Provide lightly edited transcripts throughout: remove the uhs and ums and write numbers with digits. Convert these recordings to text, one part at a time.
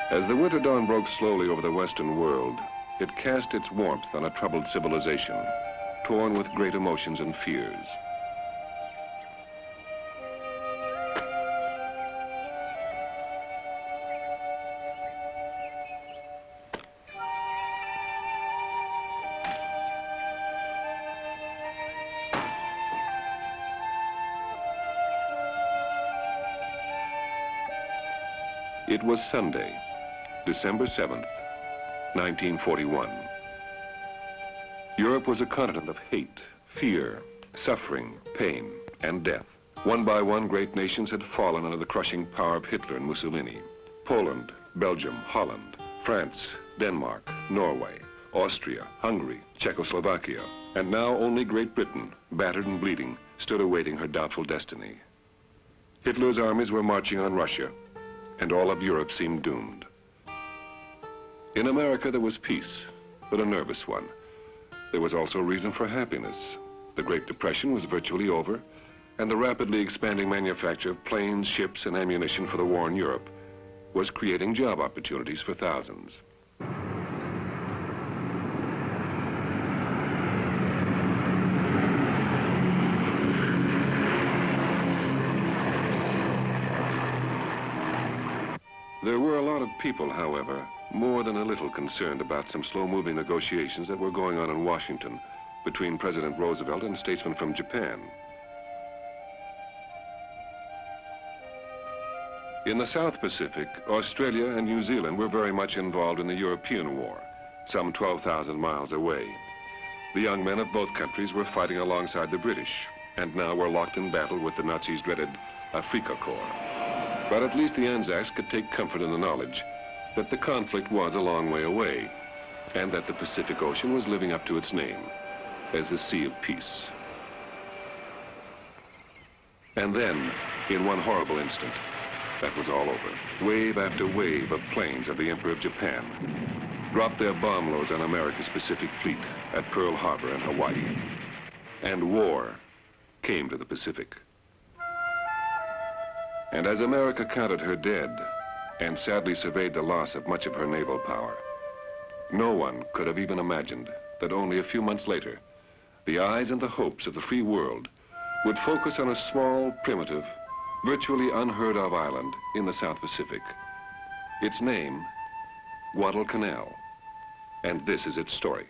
As the winter dawn broke slowly over the Western world, it cast its warmth on a troubled civilization, torn with great emotions and fears. It was Sunday, December 7th, 1941. Europe was a continent of hate, fear, suffering, pain, and death. One by one, great nations had fallen under the crushing power of Hitler and Mussolini. Poland, Belgium, Holland, France, Denmark, Norway, Austria, Hungary, Czechoslovakia, and now only Great Britain, battered and bleeding, stood awaiting her doubtful destiny. Hitler's armies were marching on Russia, and all of Europe seemed doomed. In America, there was peace, but a nervous one. There was also reason for happiness. The Great Depression was virtually over, and the rapidly expanding manufacture of planes, ships, and ammunition for the war in Europe was creating job opportunities for thousands. There were a lot of people, however, more than a little concerned about some slow-moving negotiations that were going on in Washington between President Roosevelt and statesmen from Japan. In the South Pacific, Australia and New Zealand were very much involved in the European War, some 12,000 miles away. The young men of both countries were fighting alongside the British, and now were locked in battle with the Nazis' dreaded Afrika Korps. But at least the Anzacs could take comfort in the knowledge that the conflict was a long way away, and that the Pacific Ocean was living up to its name as the Sea of Peace. And then, in one horrible instant, that was all over. Wave after wave of planes of the Emperor of Japan dropped their bomb loads on America's Pacific Fleet at Pearl Harbor and Hawaii. And war came to the Pacific. And as America counted her dead and sadly surveyed the loss of much of her naval power, no one could have even imagined that only a few months later, the eyes and the hopes of the free world would focus on a small, primitive, virtually unheard of island in the South Pacific. Its name, Guadalcanal, and this is its story.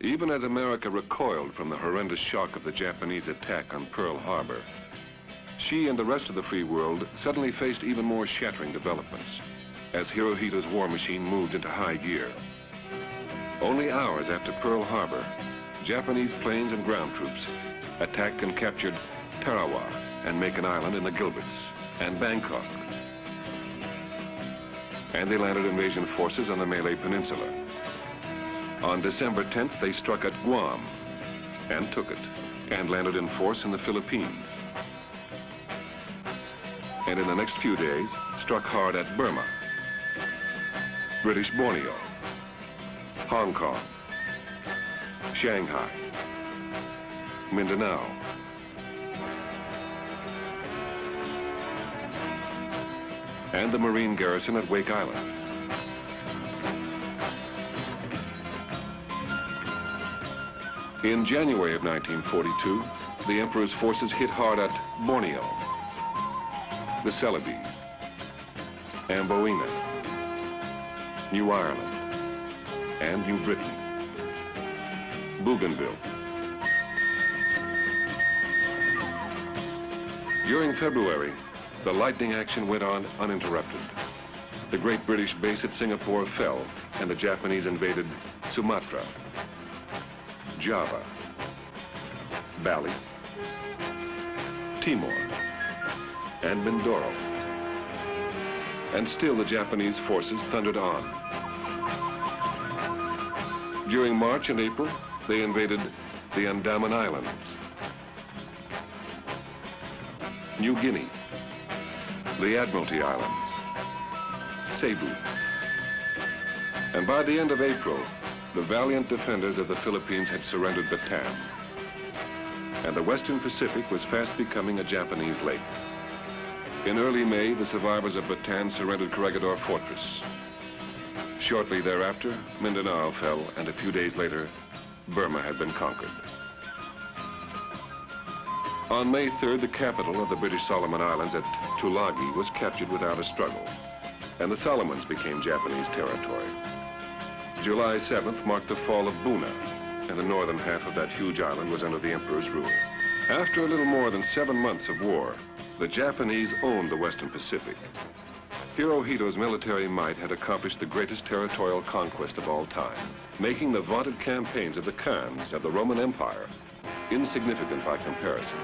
Even as America recoiled from the horrendous shock of the Japanese attack on Pearl Harbor, she and the rest of the free world suddenly faced even more shattering developments as Hirohito's war machine moved into high gear. Only hours after Pearl Harbor, Japanese planes and ground troops attacked and captured Tarawa and Macon Island in the Gilberts and Bangkok. And they landed invasion forces on the Malay Peninsula. On December 10th, they struck at Guam and took it, and landed in force in the Philippines. And in the next few days, struck hard at Burma, British Borneo, Hong Kong, Shanghai, Mindanao, and the Marine garrison at Wake Island. In January of 1942, the Emperor's forces hit hard at Borneo, the Celebes, Amboina, New Ireland, and New Britain, Bougainville. During February, the lightning action went on uninterrupted. The great British base at Singapore fell, and the Japanese invaded Sumatra, Java, Bali, Timor, and Mindoro. And still the Japanese forces thundered on. During March and April, they invaded the Andaman Islands, New Guinea, the Admiralty Islands, Cebu. And by the end of April, the valiant defenders of the Philippines had surrendered Bataan, and the Western Pacific was fast becoming a Japanese lake. In early May, the survivors of Bataan surrendered Corregidor Fortress. Shortly thereafter, Mindanao fell, and a few days later, Burma had been conquered. On May 3rd, the capital of the British Solomon Islands at Tulagi was captured without a struggle, and the Solomons became Japanese territory. July 7th marked the fall of Buna, and the northern half of that huge island was under the Emperor's rule. After a little more than 7 months of war, the Japanese owned the Western Pacific. Hirohito's military might had accomplished the greatest territorial conquest of all time, making the vaunted campaigns of the Khans of the Roman Empire insignificant by comparison.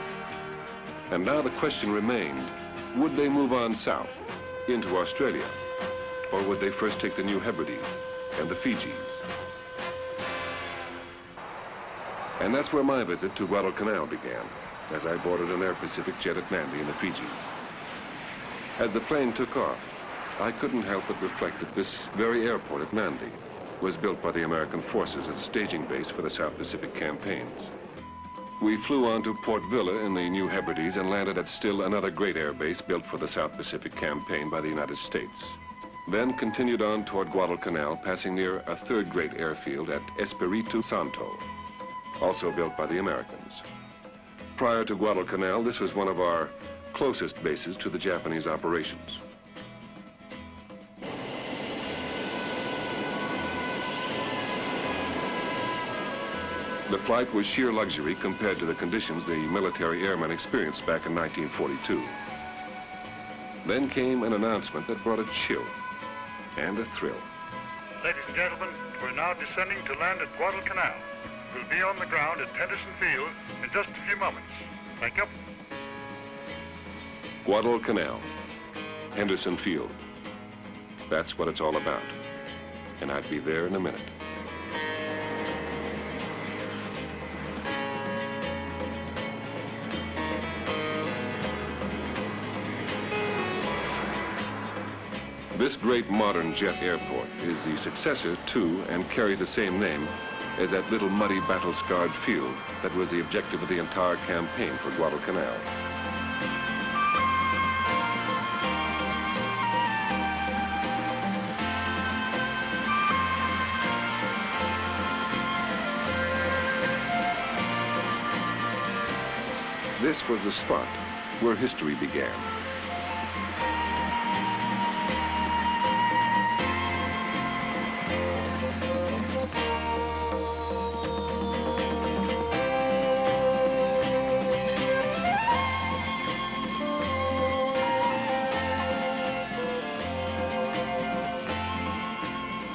And now the question remained, would they move on south into Australia, or would they first take the New Hebrides and the Fijis? And that's where my visit to Guadalcanal began, as I boarded an Air Pacific jet at Nandi in the Fijis. As the plane took off, I couldn't help but reflect that this very airport at Nandi was built by the American forces as a staging base for the South Pacific campaigns. We flew on to Port Vila in the New Hebrides and landed at still another great air base built for the South Pacific campaign by the United States. Then continued on toward Guadalcanal, passing near a third great airfield at Espiritu Santo, also built by the Americans. Prior to Guadalcanal, this was one of our closest bases to the Japanese operations. The flight was sheer luxury compared to the conditions the military airmen experienced back in 1942. Then came an announcement that brought a chill and a thrill. Ladies and gentlemen, we're now descending to land at Guadalcanal. We'll be on the ground at Henderson Field in just a few moments. Thank you. Guadalcanal, Henderson Field. That's what it's all about. And I'd be there in a minute. This great modern jet airport is the successor to and carries the same name as that little muddy battle-scarred field that was the objective of the entire campaign for Guadalcanal. This was the spot where history began.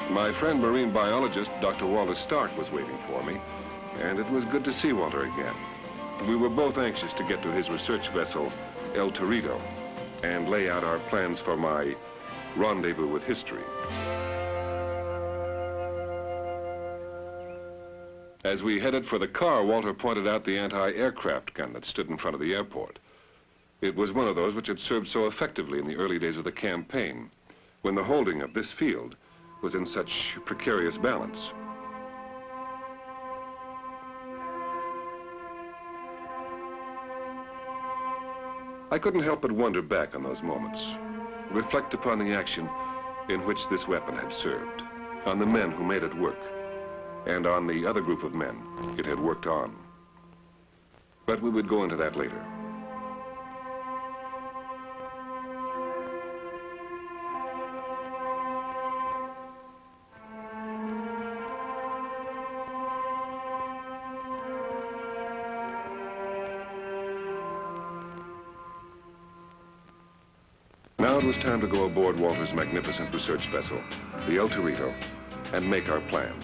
My friend marine biologist Dr. Walter Stark was waiting for me, and it was good to see Walter again. We were both anxious to get to his research vessel, El Torito, and lay out our plans for my rendezvous with history. As we headed for the car, Walter pointed out the anti-aircraft gun that stood in front of the airport. It was one of those which had served so effectively in the early days of the campaign, when the holding of this field was in such precarious balance. I couldn't help but wonder back on those moments, reflect upon the action in which this weapon had served, on the men who made it work, and on the other group of men it had worked on. But we would go into that later. Now it was time to go aboard Walter's magnificent research vessel, the El Torito, and make our plans.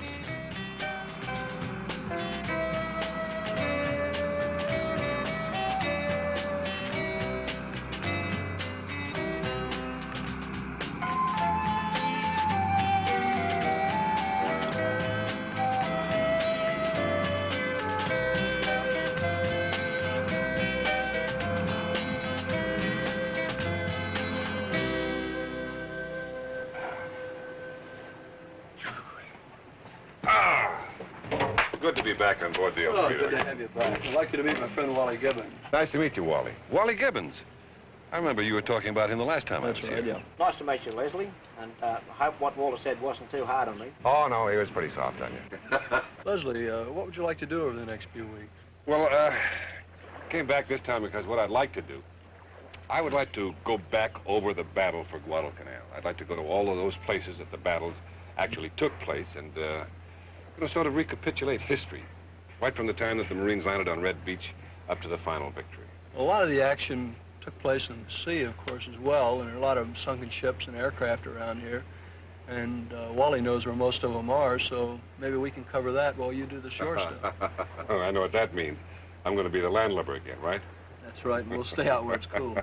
Good to be back on board the El Torito. Good to have you back. I'd like you to meet my friend Wally Gibbins. Nice to meet you, Wally. Wally Gibbins. I remember you were talking about him the last time I was here. Yeah. Nice to meet you, Leslie, and I hope what Walter said wasn't too hard on me. Oh, no, he was pretty soft on you. Leslie, what would you like to do over the next few weeks? Well, came back this time because what I'd like to do, I would like to go back over the battle for Guadalcanal. I'd like to go to all of those places that the battles actually took place and, sort of recapitulate history, right from the time that the Marines landed on Red Beach up to the final victory. A lot of the action took place in the sea, of course, as well, and there are a lot of sunken ships and aircraft around here. And Wally knows where most of them are, so maybe we can cover that while you do the shore stuff. Oh, I know what that means. I'm going to be the landlubber again, right? That's right, and we'll stay out where it's cool.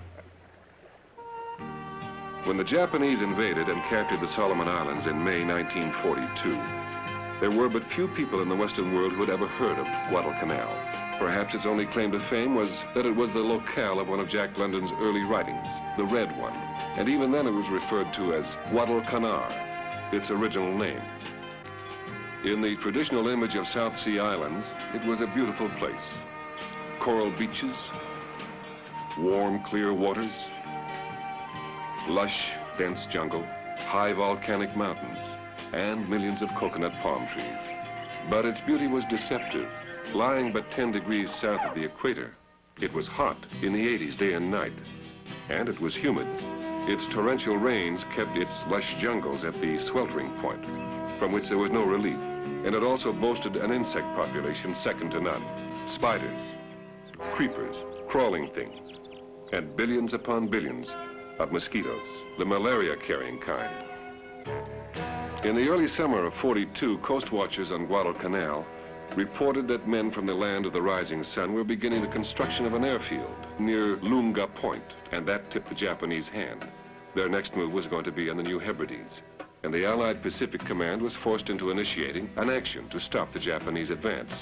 When the Japanese invaded and captured the Solomon Islands in May 1942, there were but few people in the Western world who had ever heard of Guadalcanal. Perhaps its only claim to fame was that it was the locale of one of Jack London's early writings, the Red One. And even then it was referred to as Guadalcanal, its original name. In the traditional image of South Sea Islands, it was a beautiful place. Coral beaches, warm, clear waters, lush, dense jungle, high volcanic mountains, and millions of coconut palm trees. But its beauty was deceptive. Lying but 10 degrees south of the equator, it was hot in the 80s day and night, and it was humid. Its torrential rains kept its lush jungles at the sweltering point, from which there was no relief, and it also boasted an insect population second to none. Spiders, creepers, crawling things, and billions upon billions of mosquitoes, the malaria-carrying kind. In the early summer of '42, coast watchers on Guadalcanal reported that men from the land of the rising sun were beginning the construction of an airfield near Lunga Point, and that tipped the Japanese hand. Their next move was going to be on the New Hebrides, and the Allied Pacific Command was forced into initiating an action to stop the Japanese advance.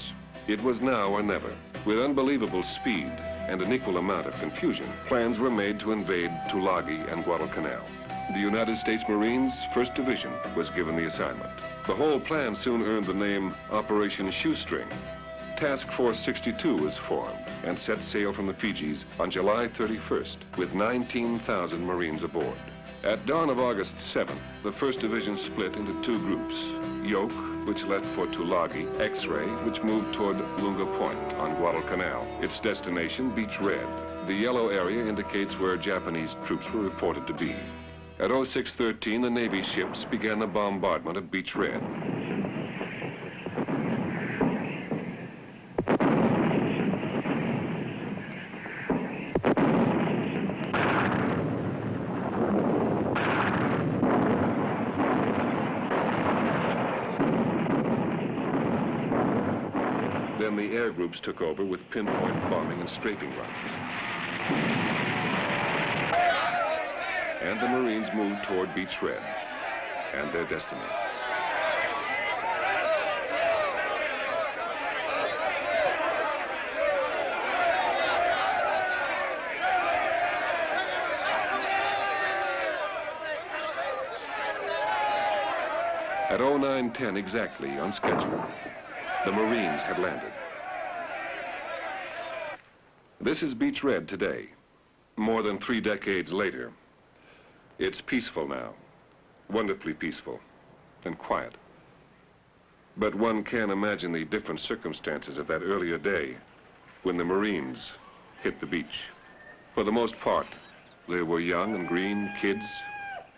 It was now or never. With unbelievable speed and an equal amount of confusion, plans were made to invade Tulagi and Guadalcanal. The United States Marines' 1st Division was given the assignment. The whole plan soon earned the name Operation Shoestring. Task Force 62 was formed and set sail from the Fijis on July 31st with 19,000 Marines aboard. At dawn of August 7th, the 1st Division split into 2 groups. Yoke, which left for Tulagi, X-Ray, which moved toward Lunga Point on Guadalcanal. Its destination, Beach Red. The yellow area indicates where Japanese troops were reported to be. At 06:13, the Navy ships began the bombardment of Beach Red. Then the air groups took over with pinpoint bombing and strafing runs. And the Marines moved toward Beach Red and their destiny. At 09:10 exactly, on schedule, the Marines had landed. This is Beach Red today, more than 3 decades later. It's peaceful now, wonderfully peaceful and quiet. But one can imagine the different circumstances of that earlier day when the Marines hit the beach. For the most part, they were young and green kids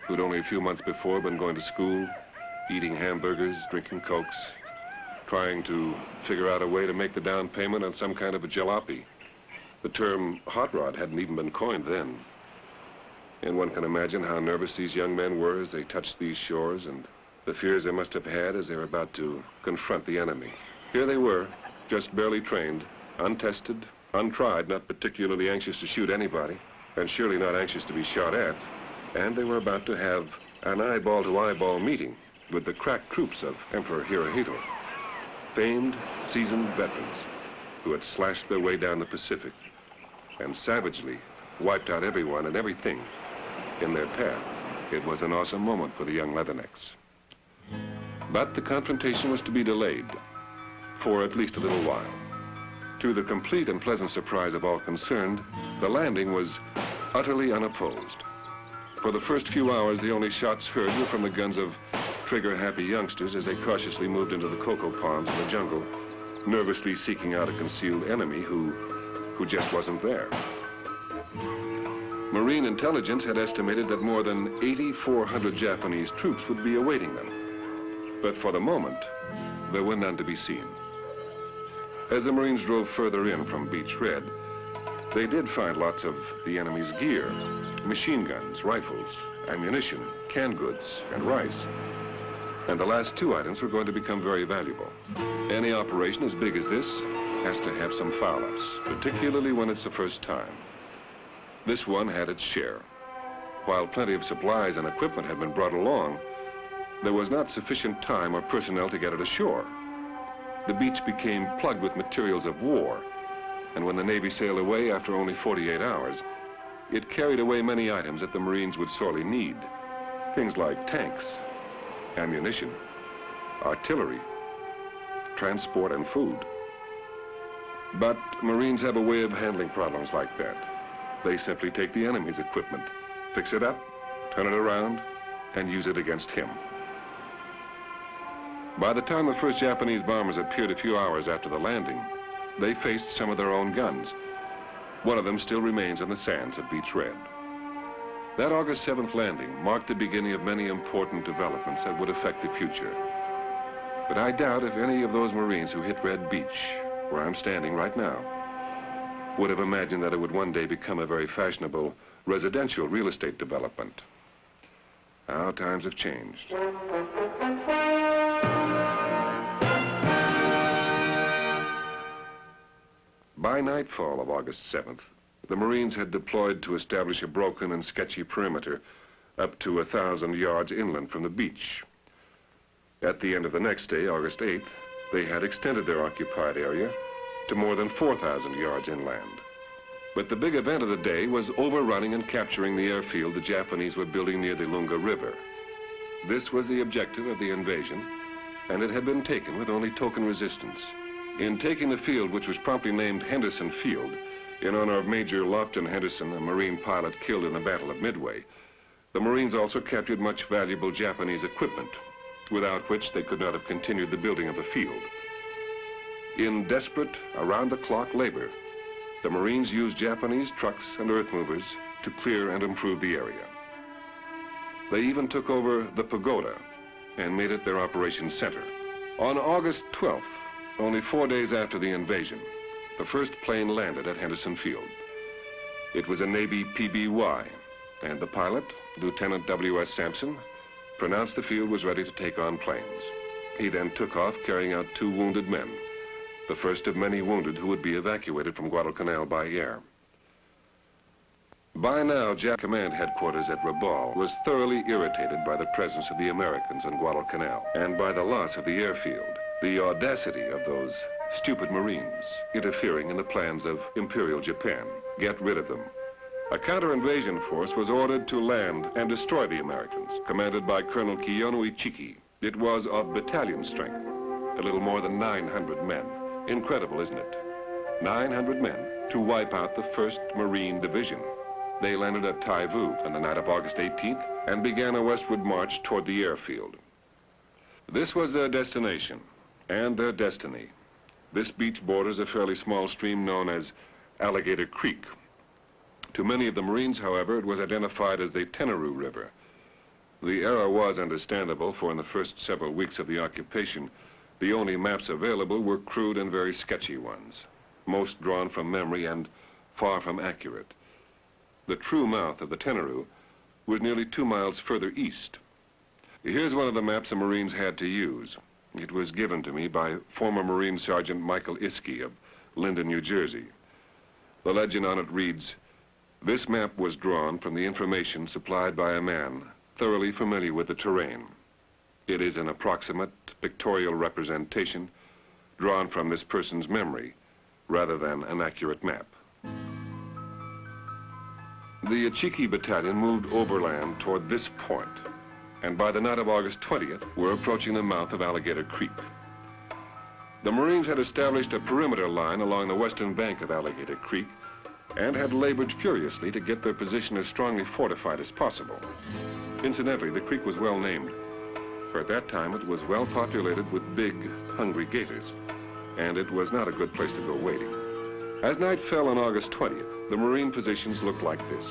who'd only a few months before been going to school, eating hamburgers, drinking Cokes, trying to figure out a way to make the down payment on some kind of a jalopy. The term hot rod hadn't even been coined then. And one can imagine how nervous these young men were as they touched these shores and the fears they must have had as they were about to confront the enemy. Here they were, just barely trained, untested, untried, not particularly anxious to shoot anybody, and surely not anxious to be shot at. And they were about to have an eyeball-to-eyeball meeting with the crack troops of Emperor Hirohito, famed, seasoned veterans who had slashed their way down the Pacific and savagely wiped out everyone and everything in their path. It was an awesome moment for the young Leathernecks. But the confrontation was to be delayed for at least a little while. To the complete and pleasant surprise of all concerned, the landing was utterly unopposed. For the first few hours, the only shots heard were from the guns of trigger-happy youngsters as they cautiously moved into the cocoa palms in the jungle, nervously seeking out a concealed enemy who just wasn't there. Marine intelligence had estimated that more than 8,400 Japanese troops would be awaiting them. But for the moment, there were none to be seen. As the Marines drove further in from Beach Red, they did find lots of the enemy's gear, machine guns, rifles, ammunition, canned goods, and rice. And the last two items were going to become very valuable. Any operation as big as this has to have some foul-ups, particularly when it's the first time. This one had its share. While plenty of supplies and equipment had been brought along, there was not sufficient time or personnel to get it ashore. The beach became plugged with materials of war, and when the Navy sailed away after only 48 hours, it carried away many items that the Marines would sorely need. Things like tanks, ammunition, artillery, transport, and food. But Marines have a way of handling problems like that. They simply take the enemy's equipment, fix it up, turn it around, and use it against him. By the time the first Japanese bombers appeared a few hours after the landing, they faced some of their own guns. One of them still remains on the sands of Beach Red. That August 7th landing marked the beginning of many important developments that would affect the future. But I doubt if any of those Marines who hit Red Beach, where I'm standing right now, would have imagined that it would one day become a very fashionable residential real estate development. How times have changed. By nightfall of August 7th, the Marines had deployed to establish a broken and sketchy perimeter up to 1,000 yards inland from the beach. At the end of the next day, August 8th, they had extended their occupied area to more than 4,000 yards inland. But the big event of the day was overrunning and capturing the airfield the Japanese were building near the Lunga River. This was the objective of the invasion, and it had been taken with only token resistance. In taking the field, which was promptly named Henderson Field, in honor of Major Lofton Henderson, a Marine pilot killed in the Battle of Midway, the Marines also captured much valuable Japanese equipment, without which they could not have continued the building of the field. In desperate, around-the-clock labor, the Marines used Japanese trucks and earth movers to clear and improve the area. They even took over the pagoda and made it their operations center. On August 12th, only 4 days after the invasion, the first plane landed at Henderson Field. It was a Navy PBY, and the pilot, Lieutenant W.S. Sampson, pronounced the field was ready to take on planes. He then took off carrying out 2 wounded men, the first of many wounded who would be evacuated from Guadalcanal by air. By now, Jap Command Headquarters at Rabaul was thoroughly irritated by the presence of the Americans in Guadalcanal and by the loss of the airfield. The audacity of those stupid Marines interfering in the plans of Imperial Japan. Get rid of them. A counter-invasion force was ordered to land and destroy the Americans, commanded by Colonel Kiyono Ichiki. It was of battalion strength, a little more than 900 men. Incredible, isn't it? 900 men to wipe out the 1st Marine Division. They landed at Taivu on the night of August 18th and began a westward march toward the airfield. This was their destination, and their destiny. This beach borders a fairly small stream known as Alligator Creek. To many of the Marines, however, it was identified as the Tenaroo River. The error was understandable, for in the first several weeks of the occupation, the only maps available were crude and very sketchy ones, most drawn from memory and far from accurate. The true mouth of the Tenaroo was nearly 2 miles further east. Here's one of the maps the Marines had to use. It was given to me by former Marine Sergeant Michael Iskey of Linden, New Jersey. The legend on it reads, "This map was drawn from the information supplied by a man thoroughly familiar with the terrain. It is an approximate pictorial representation drawn from this person's memory rather than an accurate map." The Achiki Battalion moved overland toward this point, and by the night of August 20th, were approaching the mouth of Alligator Creek. The Marines had established a perimeter line along the western bank of Alligator Creek and had labored furiously to get their position as strongly fortified as possible. Incidentally, the creek was well named, for at that time it was well populated with big, hungry gators, and it was not a good place to go wading. As night fell on August 20th, the Marine positions looked like this.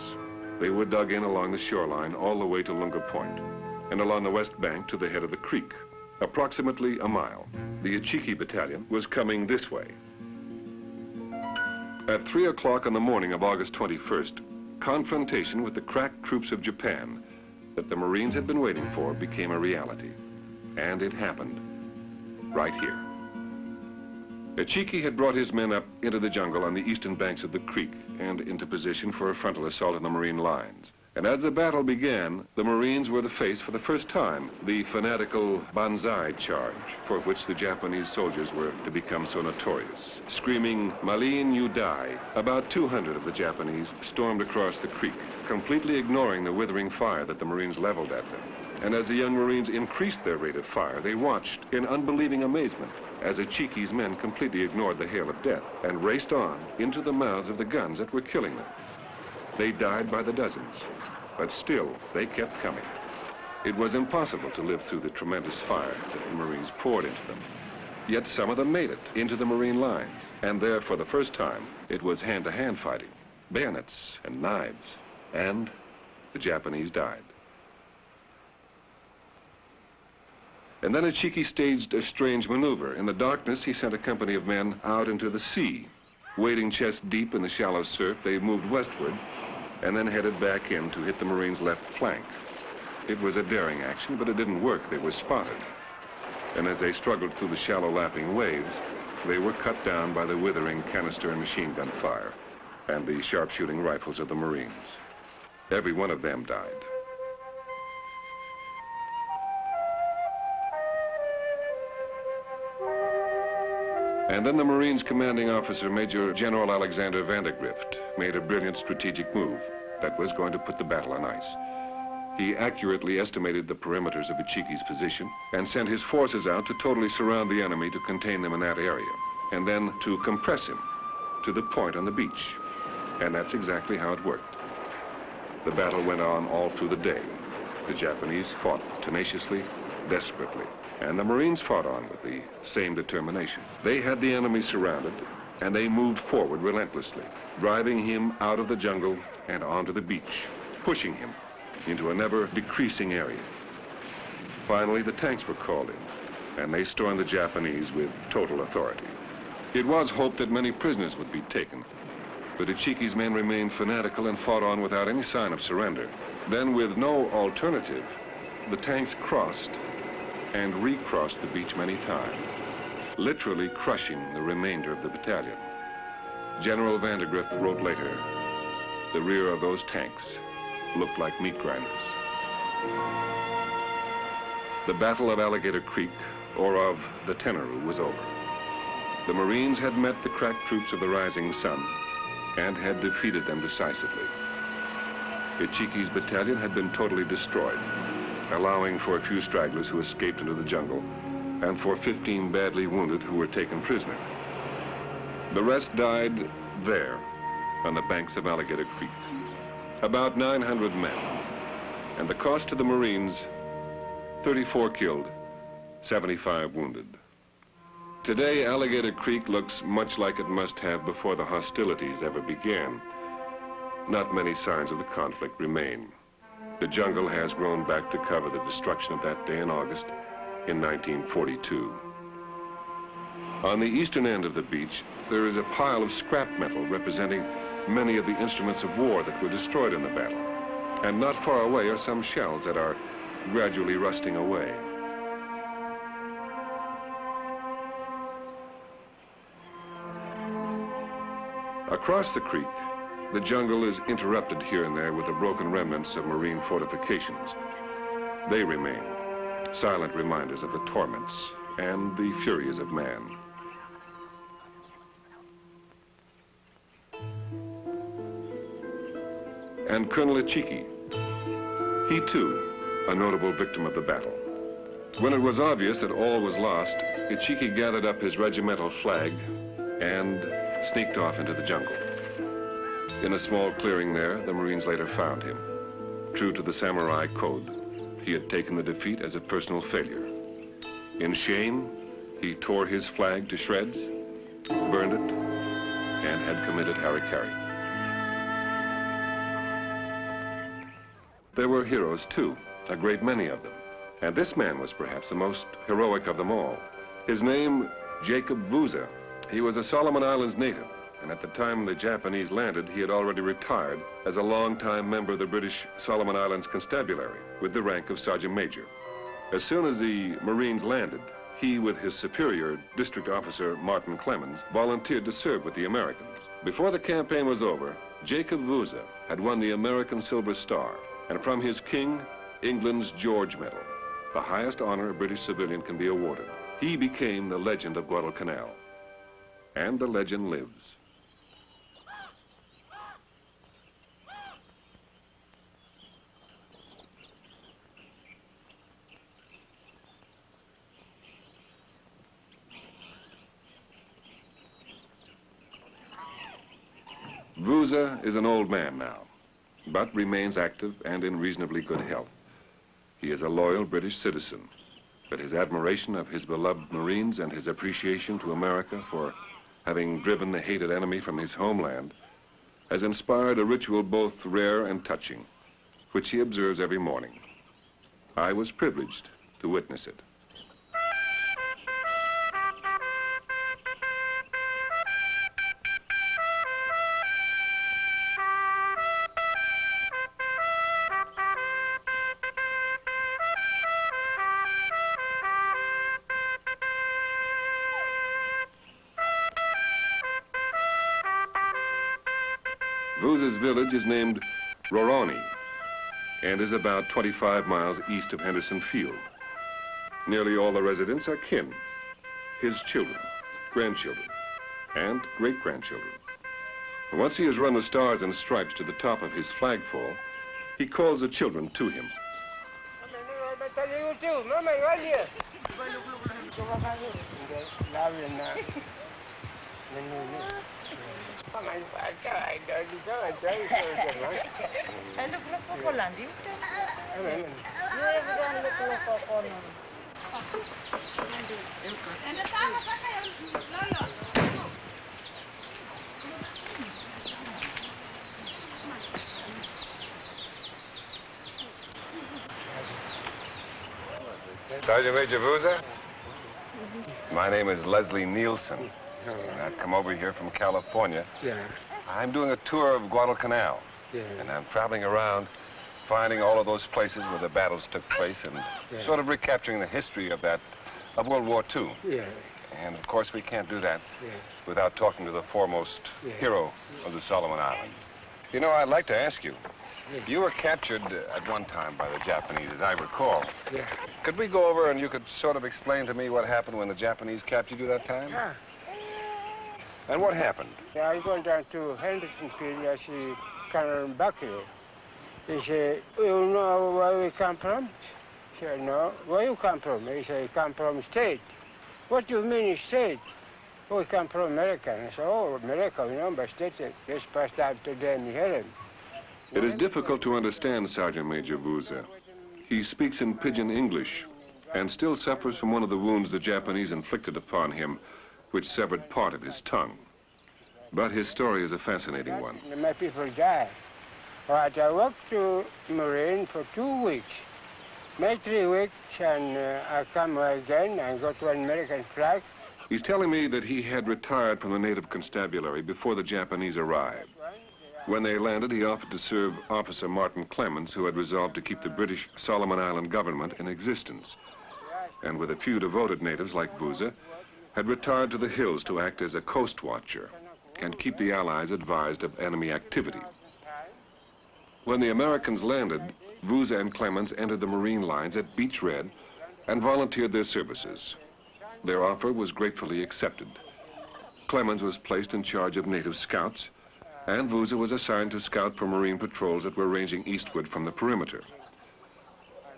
They were dug in along the shoreline all the way to Lunga Point, and along the west bank to the head of the creek, approximately a mile. The Achiki Battalion was coming this way. At 3 o'clock on the morning of August 21st, confrontation with the crack troops of Japan that the Marines had been waiting for became a reality. And it happened right here. Achiki had brought his men up into the jungle on the eastern banks of the creek and into position for a frontal assault on the Marine lines. And as the battle began, the Marines were to face for the first time the fanatical banzai charge for which the Japanese soldiers were to become so notorious. Screaming, "Malin, you die," about 200 of the Japanese stormed across the creek, completely ignoring the withering fire that the Marines leveled at them. And as the young Marines increased their rate of fire, they watched in unbelieving amazement as Achiki's men completely ignored the hail of death and raced on into the mouths of the guns that were killing them. They died by the dozens, but still they kept coming. It was impossible to live through the tremendous fire that the Marines poured into them. Yet some of them made it into the Marine lines, and there for the first time it was hand-to-hand fighting, bayonets and knives, and the Japanese died. And then Achiki staged a strange maneuver. In the darkness, he sent a company of men out into the sea. Wading chest deep in the shallow surf, they moved westward and then headed back in to hit the Marines' left flank. It was a daring action, but it didn't work. They were spotted. And as they struggled through the shallow lapping waves, they were cut down by the withering canister and machine gun fire and the sharpshooting rifles of the Marines. Every one of them died. And then the Marines' commanding officer, Major General Alexander Vandergrift, made a brilliant strategic move that was going to put the battle on ice. He accurately estimated the perimeters of Achiki's position and sent his forces out to totally surround the enemy to contain them in that area, and then to compress him to the point on the beach. And that's exactly how it worked. The battle went on all through the day. The Japanese fought tenaciously, desperately, and the Marines fought on with the same determination. They had the enemy surrounded, and they moved forward relentlessly, driving him out of the jungle and onto the beach, pushing him into a never-decreasing area. Finally, the tanks were called in, and they stormed the Japanese with total authority. It was hoped that many prisoners would be taken, but Achiki's men remained fanatical and fought on without any sign of surrender. Then, with no alternative, the tanks crossed and recrossed the beach many times, literally crushing the remainder of the battalion. General Vandergrift wrote later, "The rear of those tanks looked like meat grinders." The Battle of Alligator Creek, or of the Tenaroo, was over. The Marines had met the crack troops of the Rising Sun and had defeated them decisively. Achiki's battalion had been totally destroyed, allowing for a few stragglers who escaped into the jungle and for 15 badly wounded who were taken prisoner. The rest died there on the banks of Alligator Creek. About 900 men, and the cost to the Marines, 34 killed, 75 wounded. Today, Alligator Creek looks much like it must have before the hostilities ever began. Not many signs of the conflict remain. The jungle has grown back to cover the destruction of that day in August in 1942. On the eastern end of the beach, there is a pile of scrap metal representing many of the instruments of war that were destroyed in the battle. And not far away are some shells that are gradually rusting away. Across the creek, the jungle is interrupted here and there with the broken remnants of marine fortifications. They remain, silent reminders of the torments and the furies of man. And Colonel Ichiki, he too, a notable victim of the battle. When it was obvious that all was lost, Ichiki gathered up his regimental flag and sneaked off into the jungle. In a small clearing there, the Marines later found him. True to the samurai code, he had taken the defeat as a personal failure. In shame, he tore his flag to shreds, burned it, and had committed harikari. There were heroes too, a great many of them. And this man was perhaps the most heroic of them all. His name, Jacob Vouza. He was a Solomon Islands native, and at the time the Japanese landed, he had already retired as a long-time member of the British Solomon Islands Constabulary with the rank of Sergeant Major. As soon as the Marines landed, he, with his superior, District Officer Martin Clemens, volunteered to serve with the Americans. Before the campaign was over, Jacob Vouza had won the American Silver Star, and from his king, England's George Medal, the highest honor a British civilian can be awarded. He became the legend of Guadalcanal. And the legend lives. Vouza is an old man now, but remains active and in reasonably good health. He is a loyal British citizen, but his admiration of his beloved Marines and his appreciation to America for having driven the hated enemy from his homeland has inspired a ritual both rare and touching, which he observes every morning. I was privileged to witness it. Vouza's village is named Roroni and is about 25 miles east of Henderson Field. Nearly all the residents are kin, his children, grandchildren, and great-grandchildren. Once he has run the stars and stripes to the top of his flagpole, he calls the children to him. Sergeant Major Vouza? My name is Leslie Nielsen, and I've come over here from California. Yeah. I'm doing a tour of Guadalcanal, Yeah. and I'm traveling around, finding all of those places where the battles took place and sort of recapturing the history of World War II. Yeah. And of course, we can't do that Yeah. without talking to the foremost hero of the Solomon Islands. You know, I'd like to ask you, you were captured at one time by the Japanese, as I recall. Yeah. Could we go over and you could sort of explain to me what happened when the Japanese captured you that time? Yeah. And what happened? Yeah, I went down to Henderson Field. I see Colonel Buckley. He said, you know where we come from? I said, no. Where you come from? He said, come from state. What do you mean state? Oh, we come from America. And I said, oh, America, you know, but state just passed out to them, you hear him. It is difficult to understand Sergeant Major Vouza. He speaks in pidgin English, and still suffers from one of the wounds the Japanese inflicted upon him, which severed part of his tongue. But his story is a fascinating one. My people die. But I worked to Marine for 2 weeks. Maybe 3 weeks, and I come again and got one American flag. He's telling me that he had retired from the native constabulary before the Japanese arrived. When they landed, he offered to serve Officer Martin Clemens, who had resolved to keep the British Solomon Island government in existence, and with a few devoted natives like Vouza, had retired to the hills to act as a coast watcher and keep the Allies advised of enemy activity. When the Americans landed, Vouza and Clemens entered the Marine lines at Beach Red and volunteered their services. Their offer was gratefully accepted. Clemens was placed in charge of native scouts, and Vouza was assigned to scout for Marine patrols that were ranging eastward from the perimeter.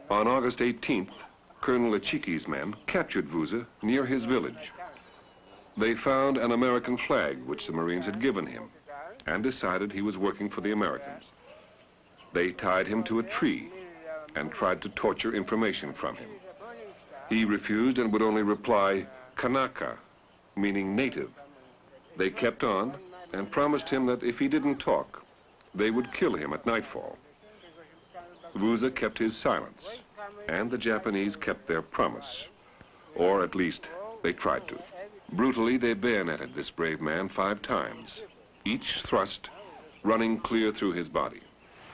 On August 18th, Colonel Ichiki's men captured Vouza near his village. They found an American flag, which the Marines had given him, and decided he was working for the Americans. They tied him to a tree and tried to torture information from him. He refused and would only reply, Kanaka, meaning native. They kept on and promised him that if he didn't talk, they would kill him at nightfall. Vouza kept his silence, and the Japanese kept their promise, or at least they tried to. Brutally, they bayoneted this brave man 5 times, each thrust running clear through his body.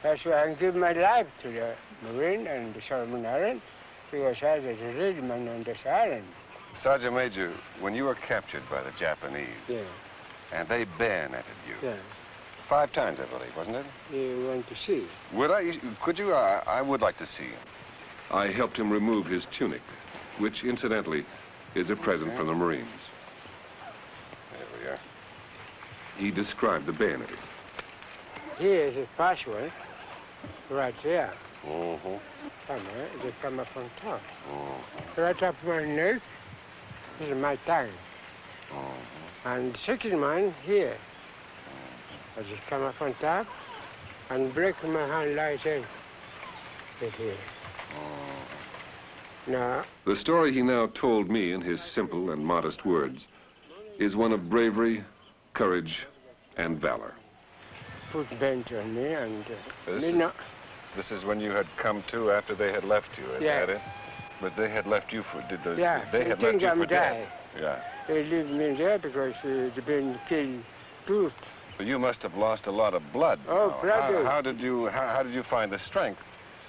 That's why I give my life to the Marine and the Solomon Island, because I was a real man on this island. Sergeant Major, when you were captured by the Japanese, and they bayoneted you, 5 times, I believe, wasn't it? You want to see? Could you? I would like to see him. I helped him remove his tunic, which, incidentally, is a present from the Marines. There we are. He described the bayoneting. Here is a password, right here. Mm-hmm. Somewhere, they come up on top. Right up my neck is my tongue. And the second one here. I just come up on top and break my hand like that. Here. Now, the story he now told me in his simple and modest words is one of bravery, courage, and valor. Put bench on me and This is when you had come to after they had left you, is that it? But they had left you for, they had left you for dead. Yeah. They leave me there because they've been killed too. But you must have lost a lot of blood. Oh, blood. How did you find the strength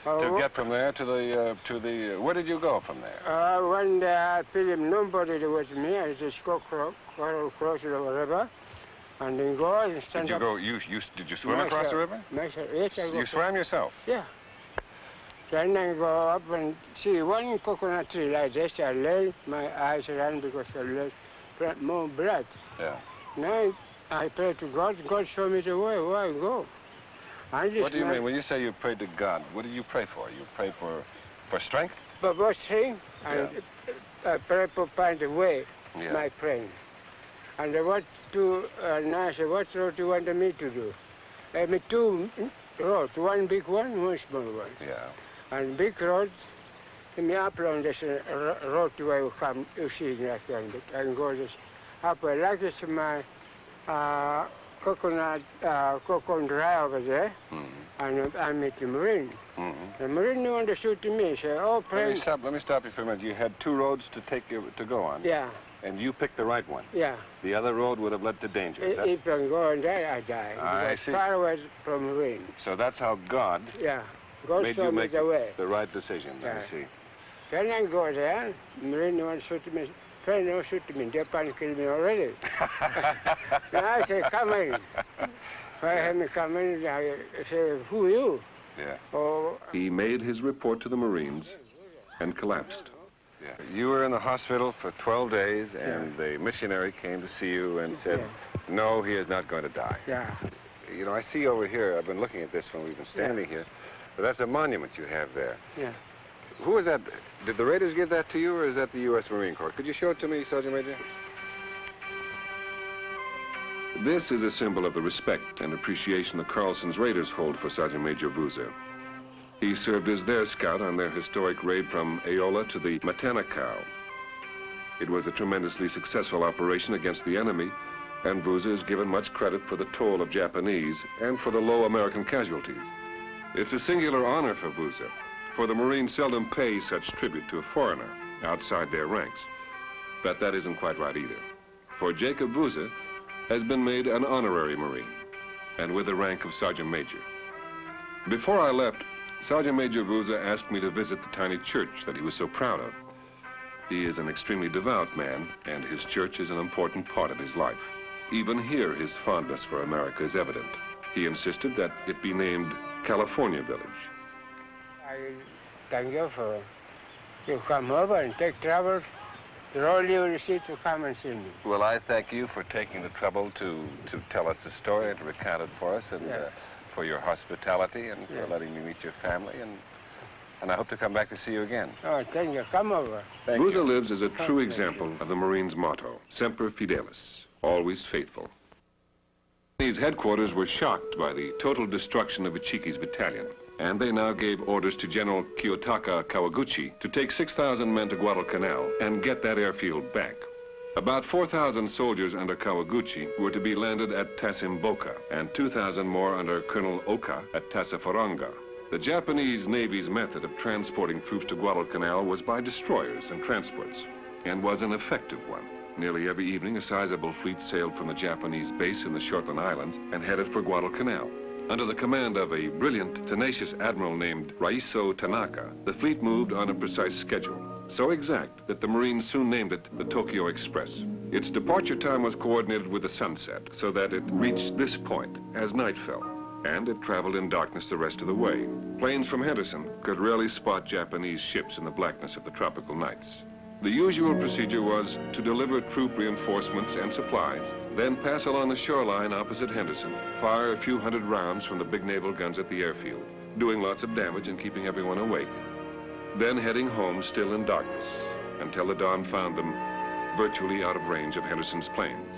to get from there to the, where did you go from there? One day I feel nobody there was me. I just go across the river and then go and stand up. Did you swim across the river? Myself, yes, I You swam yourself? Yeah. Then I go up and see one coconut tree like this. I lay my eyes around because I let more blood. Yeah. Now I pray to God. God show me the way where I go. What do you mean? When you say you prayed to God, what do you pray for? You pray for strength? But what thing? And I pray to find the way, my friend. And what to, and I said, what road you want me to do? I mean, 2 roads, one big one, one small one. Yeah. And big road, me up on this road where you come, you see that one. I can go this up, like this my coconut dry over there, and I meet the Marine. The Marine didn't want to shoot me. Say, oh, friend. Let me stop you for a minute. You had 2 roads to go on. Yeah. And you picked the right one. Yeah. The other road would have led to danger. Is that... If I go on there, I die. I see. Far away from Marine. So that's how God made you make the right decision. Yeah. I see. Then I go there, Marine don't want to shoot me. Friend don't shoot me. They plan to kill me already. Then I say, come in. I have me come in, I say, who are you? Yeah. Oh. He made his report to the Marines and collapsed. Yeah. You were in the hospital for 12 days, and the missionary came to see you and said, no, he is not going to die. Yeah. You know, I see over here, I've been looking at this when we've been standing here, but that's a monument you have there. Yeah. Who is that? Did the Raiders give that to you, or is that the U.S. Marine Corps? Could you show it to me, Sergeant Major? This is a symbol of the respect and appreciation the Carlson's Raiders hold for Sergeant Major Vouza. He served as their scout on their historic raid from Aola to the Matanakaw. It was a tremendously successful operation against the enemy, and Vouza is given much credit for the toll of Japanese and for the low American casualties. It's a singular honor for Vouza, for the Marines seldom pay such tribute to a foreigner outside their ranks. But that isn't quite right either, for Jacob Vouza has been made an honorary Marine, and with the rank of Sergeant Major. Before I left, Sergeant Major Vouza asked me to visit the tiny church that he was so proud of. He is an extremely devout man, and his church is an important part of his life. Even here, his fondness for America is evident. He insisted that it be named California Village. I thank you for you come over and take trouble. The all you receive to come and see me. Well, I thank you for taking the trouble to tell us the story and to recount it for us, and for your hospitality and for letting me meet your family, and I hope to come back to see you again. Oh, thank you. Come over. Vouza lives as a true example of the Marines' motto, Semper Fidelis, always faithful. These headquarters were shocked by the total destruction of Ichiki's battalion, and they now gave orders to General Kiyotaka Kawaguchi to take 6,000 men to Guadalcanal and get that airfield back. About 4,000 soldiers under Kawaguchi were to be landed at Tasimboka, and 2,000 more under Colonel Oka at Tasafaranga. The Japanese Navy's method of transporting troops to Guadalcanal was by destroyers and transports, and was an effective one. Nearly every evening, a sizable fleet sailed from the Japanese base in the Shortland Islands and headed for Guadalcanal. Under the command of a brilliant, tenacious admiral named Raiso Tanaka, the fleet moved on a precise schedule, so exact that the Marines soon named it the Tokyo Express. Its departure time was coordinated with the sunset, so that it reached this point as night fell, and it traveled in darkness the rest of the way. Planes from Henderson could rarely spot Japanese ships in the blackness of the tropical nights. The usual procedure was to deliver troop reinforcements and supplies, then pass along the shoreline opposite Henderson, fire a few hundred rounds from the big naval guns at the airfield, doing lots of damage and keeping everyone awake. Then heading home still in darkness, until the dawn found them virtually out of range of Henderson's planes.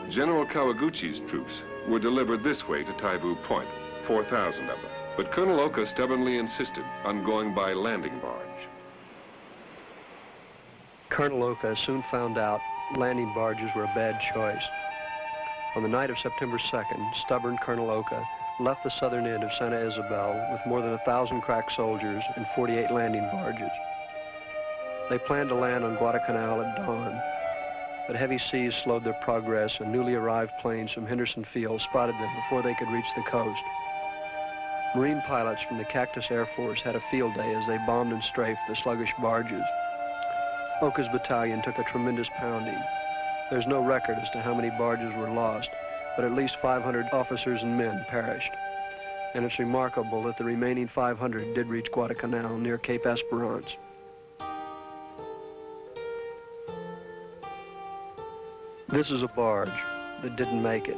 General Kawaguchi's troops were delivered this way to Taivu Point, 4,000 of them. But Colonel Oka stubbornly insisted on going by landing barge. Colonel Oka soon found out landing barges were a bad choice. On the night of September 2nd, stubborn Colonel Oka left the southern end of Santa Isabel with more than 1,000 crack soldiers and 48 landing barges. They planned to land on Guadalcanal at dawn, but heavy seas slowed their progress, and newly arrived planes from Henderson Field spotted them before they could reach the coast. Marine pilots from the Cactus Air Force had a field day as they bombed and strafed the sluggish barges. Oka's battalion took a tremendous pounding. There's no record as to how many barges were lost, but at least 500 officers and men perished. And it's remarkable that the remaining 500 did reach Guadalcanal near Cape Esperance. This is a barge that didn't make it.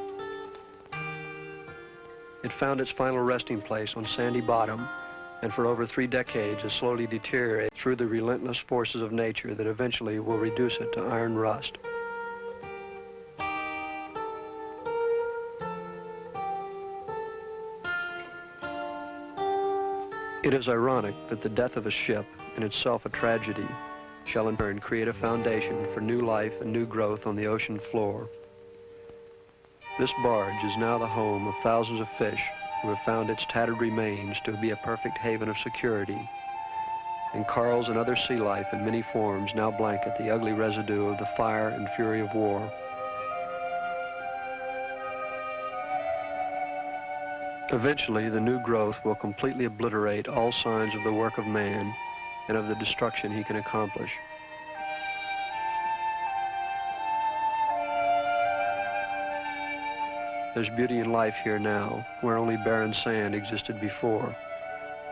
It found its final resting place on sandy bottom, and for over 3 decades has slowly deteriorated through the relentless forces of nature that eventually will reduce it to iron rust. It is ironic that the death of a ship, in itself a tragedy, shall in turn create a foundation for new life and new growth on the ocean floor. This barge is now the home of thousands of fish who have found its tattered remains to be a perfect haven of security, and corals and other sea life in many forms now blanket the ugly residue of the fire and fury of war. Eventually, the new growth will completely obliterate all signs of the work of man and of the destruction he can accomplish. There's beauty in life here now, where only barren sand existed before,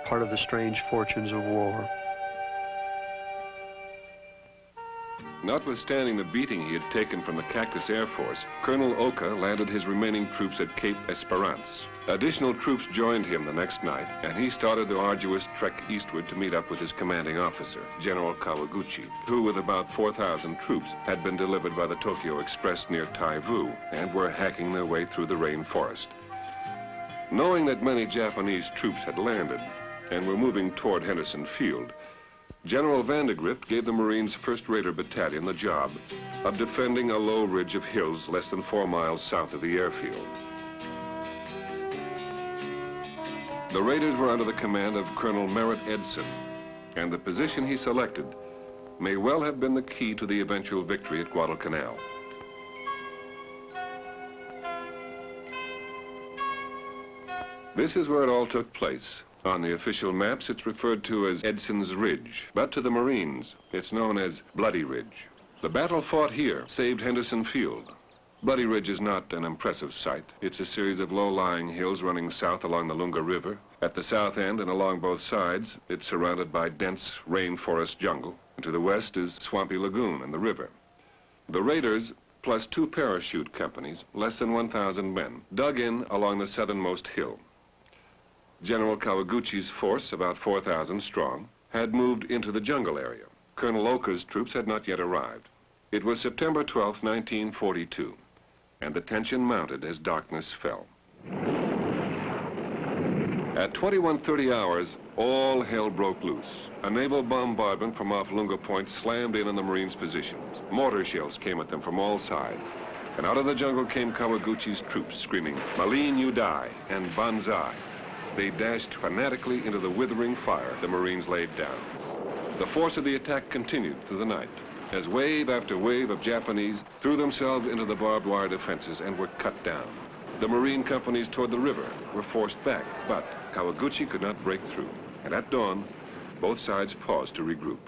part of the strange fortunes of war. Notwithstanding the beating he had taken from the Cactus Air Force, Colonel Oka landed his remaining troops at Cape Esperance. Additional troops joined him the next night, and he started the arduous trek eastward to meet up with his commanding officer, General Kawaguchi, who, with about 4,000 troops, had been delivered by the Tokyo Express near Taivu and were hacking their way through the rainforest. Knowing that many Japanese troops had landed, and were moving toward Henderson Field, General Vandergrift gave the Marines' 1st Raider Battalion the job of defending a low ridge of hills less than 4 miles south of the airfield. The Raiders were under the command of Colonel Merritt Edson, and the position he selected may well have been the key to the eventual victory at Guadalcanal. This is where it all took place. On the official maps, it's referred to as Edson's Ridge, but to the Marines, it's known as Bloody Ridge. The battle fought here saved Henderson Field. Bloody Ridge is not an impressive sight. It's a series of low-lying hills running south along the Lunga River. At the south end and along both sides, it's surrounded by dense rainforest jungle. And to the west is Swampy Lagoon and the river. The Raiders, plus 2 parachute companies, less than 1,000 men, dug in along the southernmost hill. General Kawaguchi's force, about 4,000 strong, had moved into the jungle area. Colonel Oka's troops had not yet arrived. It was September 12, 1942, and the tension mounted as darkness fell. At 21:30 hours, all hell broke loose. A naval bombardment from off Lunga Point slammed in on the Marines' positions. Mortar shells came at them from all sides. And out of the jungle came Kawaguchi's troops, screaming, "Malin, you die," and "Banzai." They dashed fanatically into the withering fire the Marines laid down. The force of the attack continued through the night, as wave after wave of Japanese threw themselves into the barbed wire defenses and were cut down. The Marine companies toward the river were forced back, but Kawaguchi could not break through. And at dawn, both sides paused to regroup.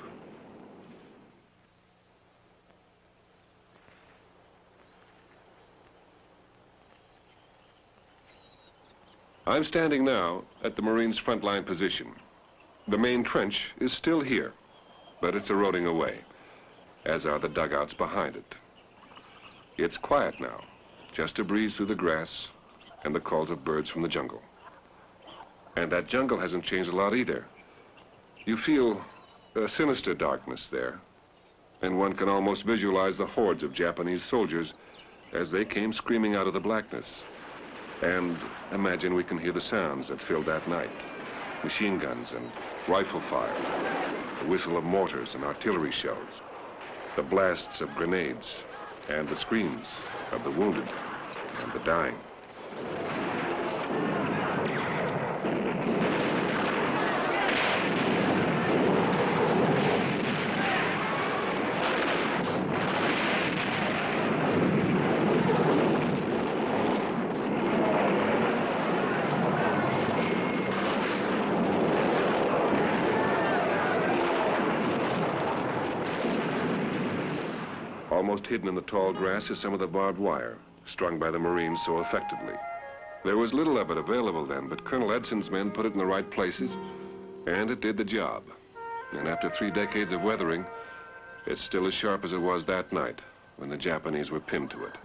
I'm standing now at the Marines' frontline position. The main trench is still here, but it's eroding away, as are the dugouts behind it. It's quiet now, just a breeze through the grass and the calls of birds from the jungle. And that jungle hasn't changed a lot either. You feel a sinister darkness there, and one can almost visualize the hordes of Japanese soldiers as they came screaming out of the blackness. And imagine we can hear the sounds that filled that night. Machine guns and rifle fire, the whistle of mortars and artillery shells, the blasts of grenades, and the screams of the wounded and the dying. Almost hidden in the tall grass is some of the barbed wire, strung by the Marines so effectively. There was little of it available then, but Colonel Edson's men put it in the right places, and it did the job. And after 3 decades of weathering, it's still as sharp as it was that night when the Japanese were pinned to it.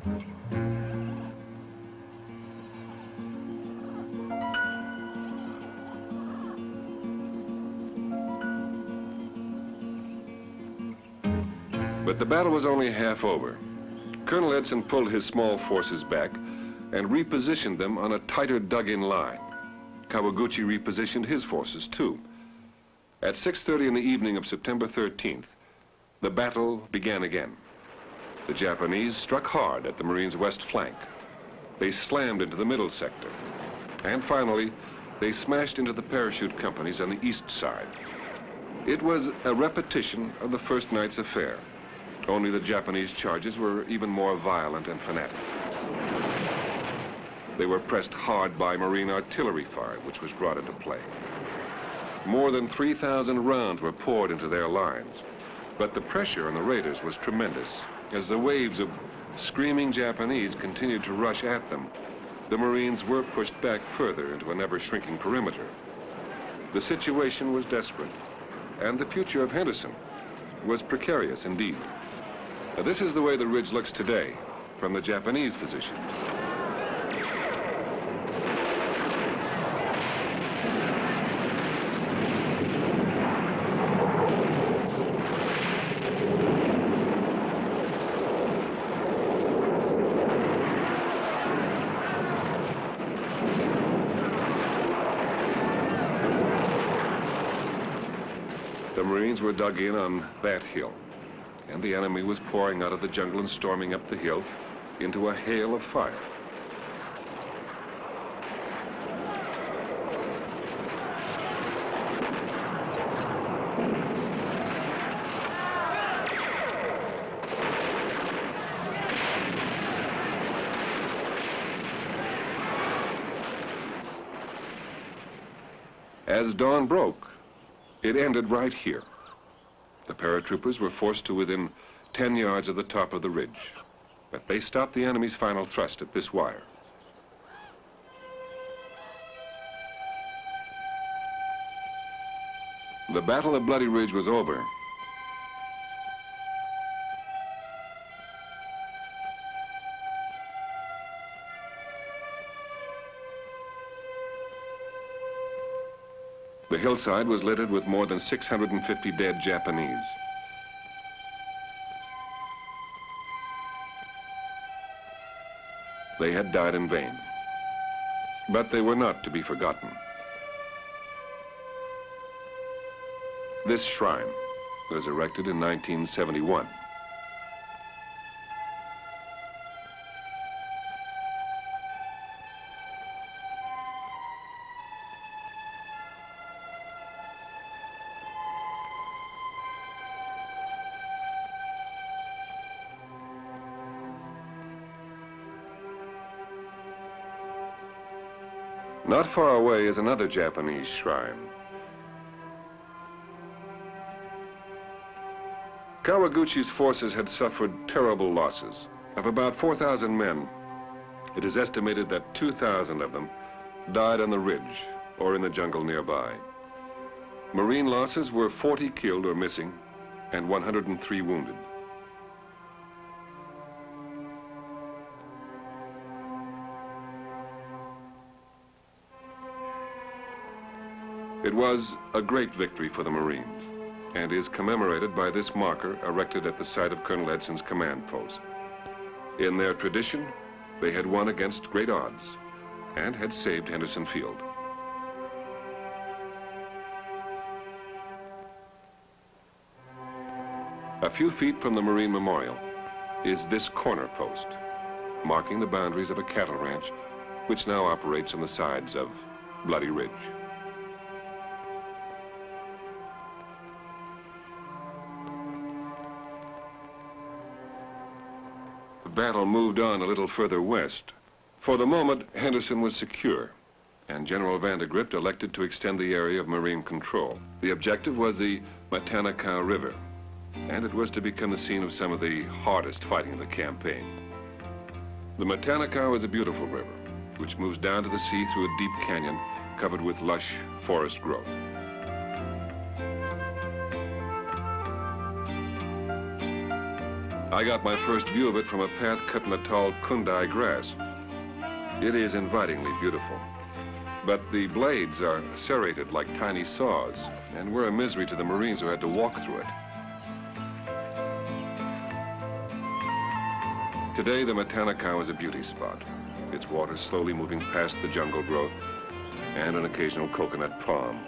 But the battle was only half over. Colonel Edson pulled his small forces back and repositioned them on a tighter dug-in line. Kawaguchi repositioned his forces too. At 6:30 in the evening of September 13th, the battle began again. The Japanese struck hard at the Marines' west flank. They slammed into the middle sector. And finally, they smashed into the parachute companies on the east side. It was a repetition of the first night's affair. Only the Japanese charges were even more violent and fanatic. They were pressed hard by Marine artillery fire, which was brought into play. More than 3,000 rounds were poured into their lines. But the pressure on the Raiders was tremendous. As the waves of screaming Japanese continued to rush at them, the Marines were pushed back further into an ever-shrinking perimeter. The situation was desperate, and the future of Henderson was precarious indeed. This is the way the ridge looks today from the Japanese position. Marines were dug in on that hill, and the enemy was pouring out of the jungle and storming up the hill into a hail of fire. As dawn broke, it ended right here. The paratroopers were forced to within 10 yards of the top of the ridge, but they stopped the enemy's final thrust at this wire. The Battle of Bloody Ridge was over. The hillside was littered with more than 650 dead Japanese. They had died in vain, but they were not to be forgotten. This shrine was erected in 1971. Not far away is another Japanese shrine. Kawaguchi's forces had suffered terrible losses. Of about 4,000 men, it is estimated that 2,000 of them died on the ridge or in the jungle nearby. Marine losses were 40 killed or missing and 103 wounded. It was a great victory for the Marines and is commemorated by this marker erected at the site of Colonel Edson's command post. In their tradition, they had won against great odds and had saved Henderson Field. A few feet from the Marine Memorial is this corner post, marking the boundaries of a cattle ranch which now operates on the sides of Bloody Ridge. The battle moved on a little further west. For the moment, Henderson was secure, and General Vandergrift elected to extend the area of Marine control. The objective was the Matanakaw River, and it was to become the scene of some of the hardest fighting of the campaign. The Matanakaw is a beautiful river, which moves down to the sea through a deep canyon covered with lush forest growth. I got my first view of it from a path cut in the tall kundai grass. It is invitingly beautiful, but the blades are serrated like tiny saws and were a misery to the Marines who had to walk through it. Today, the Matanakaw is a beauty spot, its waters slowly moving past the jungle growth and an occasional coconut palm.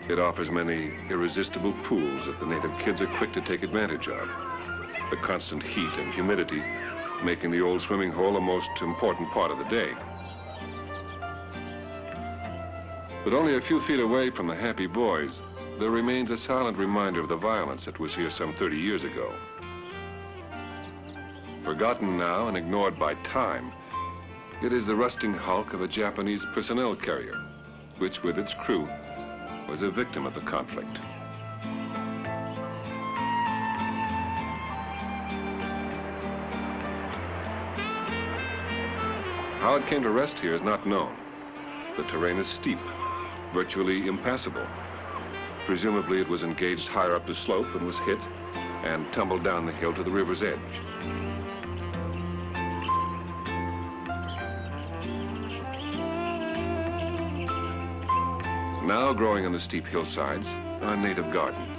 It offers many irresistible pools that the native kids are quick to take advantage of. The constant heat and humidity making the old swimming hole a most important part of the day. But only a few feet away from the happy boys, there remains a silent reminder of the violence that was here some 30 years ago. Forgotten now and ignored by time, it is the rusting hulk of a Japanese personnel carrier, which with its crew was a victim of the conflict. How it came to rest here is not known. The terrain is steep, virtually impassable. Presumably it was engaged higher up the slope and was hit and tumbled down the hill to the river's edge. Now growing on the steep hillsides are native gardens.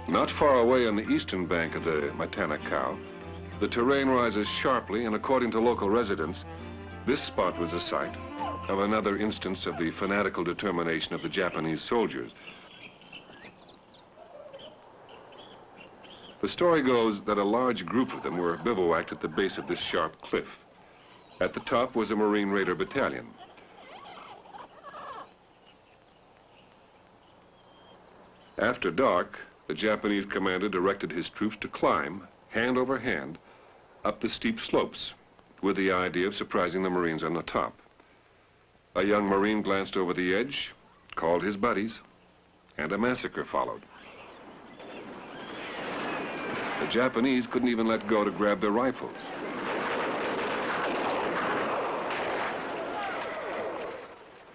Not far away on the eastern bank of the Matanakaw, the terrain rises sharply, and according to local residents, this spot was a site of another instance of the fanatical determination of the Japanese soldiers. The story goes that a large group of them were bivouacked at the base of this sharp cliff. At the top was a Marine Raider battalion. After dark, the Japanese commander directed his troops to climb, hand over hand, up the steep slopes, with the idea of surprising the Marines on the top. A young Marine glanced over the edge, called his buddies, and a massacre followed. The Japanese couldn't even let go to grab their rifles.